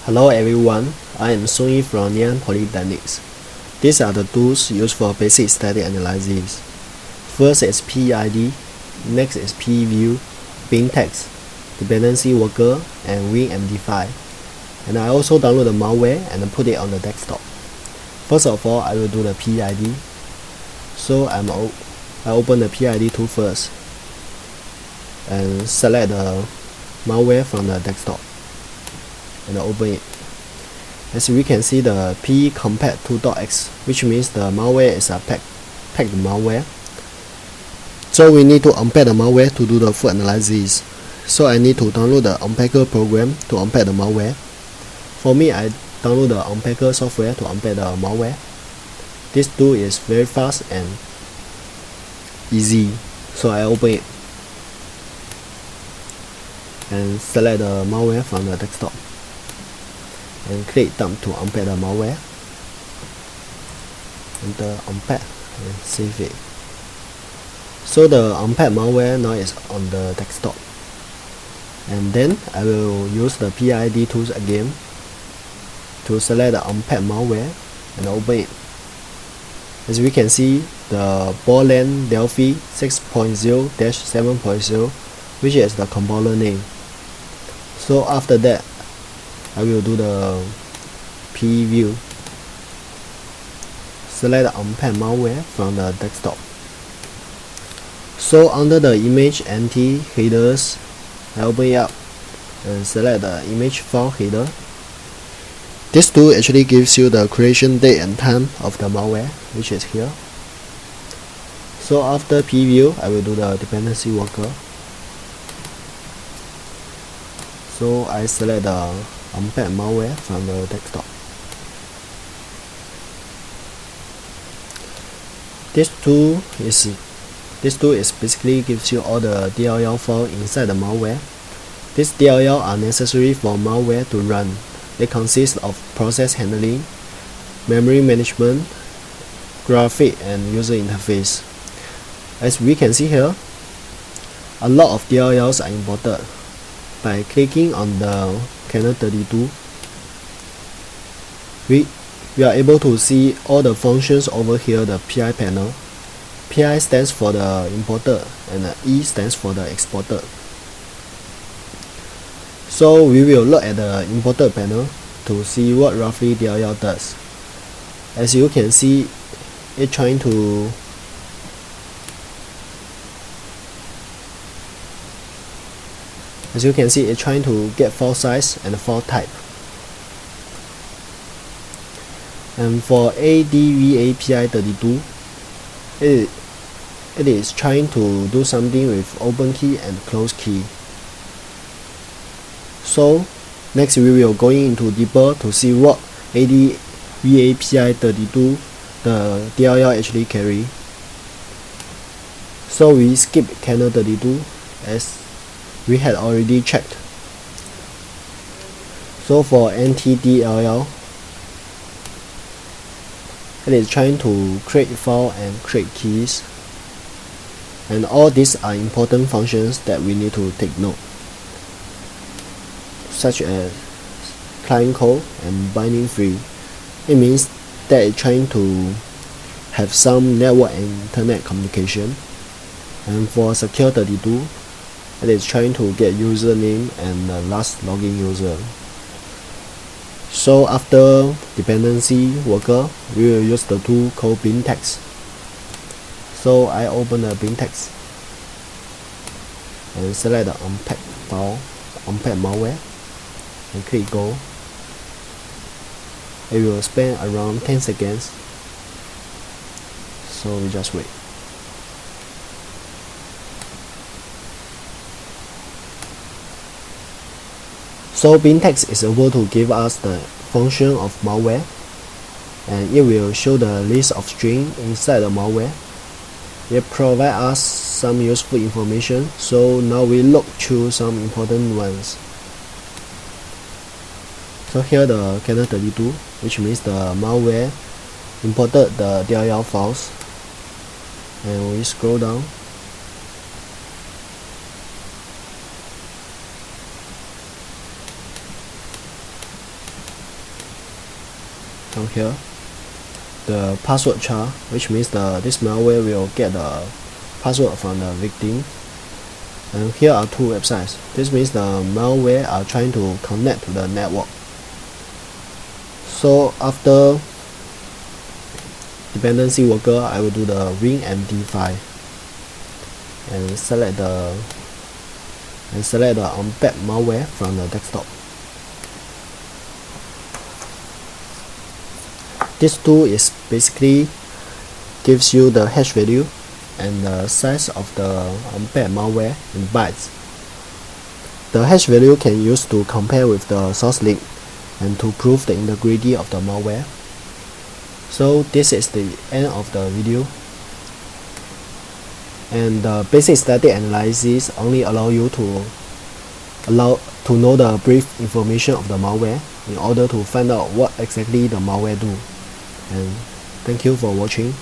Hello everyone, I am Sung from Nanyang Polytechnics. These are the tools used for basic static analysis. First is PID, next is PView, bin text, dependency worker, and WinMD5. And I also download the malware and put it on the desktop. First of all, I will do the PID. So I open the PID tool first and select the malware from the desktop and open it. As we can see, the p-compact2.x, which means the malware is a packed malware. So we need to unpack the malware to do the full analysis. So I need to download the unpacker program to unpack the malware. For me, I download the unpacker software to unpack the malware. This tool is very fast and easy, so I open it and select the malware from the desktop and click dump to unpack the malware. Enter unpack and save it. So the unpacked malware now is on the desktop. And then I will use the PID tools again to select the unpacked malware and open it. As we can see, the Borland Delphi 6.0-7.0, which is the compiler name. So after that, I will do the preview. Select the unpacked malware from the desktop. So under the image NT headers, I open it up and select the image file header. This tool actually gives you the creation date and time of the malware, which is here. So after preview, I will do the dependency worker. So I select the unpacked malware from the desktop. This tool is basically gives you all the DLL files inside the malware. These DLL are necessary for malware to run. They consist of process handling, memory management, graphic, and user interface. As we can see here, a lot of DLLs are imported. By clicking on the Kernel 32, we are able to see all the functions over here, the PI panel. PI stands for the imported and the E stands for the exported. So we will look at the imported panel to see what roughly DLL does. As you can see, it's trying to get file size and file type. And for ADVAPI32, it is trying to do something with open key and close key. So next we will go into deeper to see what ADVAPI32 the DLL actually carry. So we skip Kernel 32 as we had already checked. So for NTDLL, it is trying to create file and create keys, and all these are important functions that we need to take note, such as client code and binding free. It means that it's trying to have some network and internet communication. And for secure 32, it is trying to get username and the last login user. So after dependency worker, we will use the tool called bin text. So I open the bin text and select the unpacked file, unpacked malware, and click go. It will spend around 10 seconds. So we just wait. So bin text is able to give us the function of malware, and it will show the list of strings inside the malware. It provides us some useful information, so now we look through some important ones. So here the Kernel 32, which means the malware imported the DLL files, and we scroll down. down here, the password char, which means this malware will get the password from the victim. And here are two websites. This means the malware are trying to connect to the network. So after dependency worker, I will do the winmd5 and select the unpacked malware from the desktop. This tool is basically gives you the hash value and the size of the unpacked malware in bytes. The hash value can use to compare with the source link and to prove the integrity of the malware. So this is the end of the video. And the basic static analysis only allow you to know the brief information of the malware in order to find out what exactly the malware do. And thank you for watching.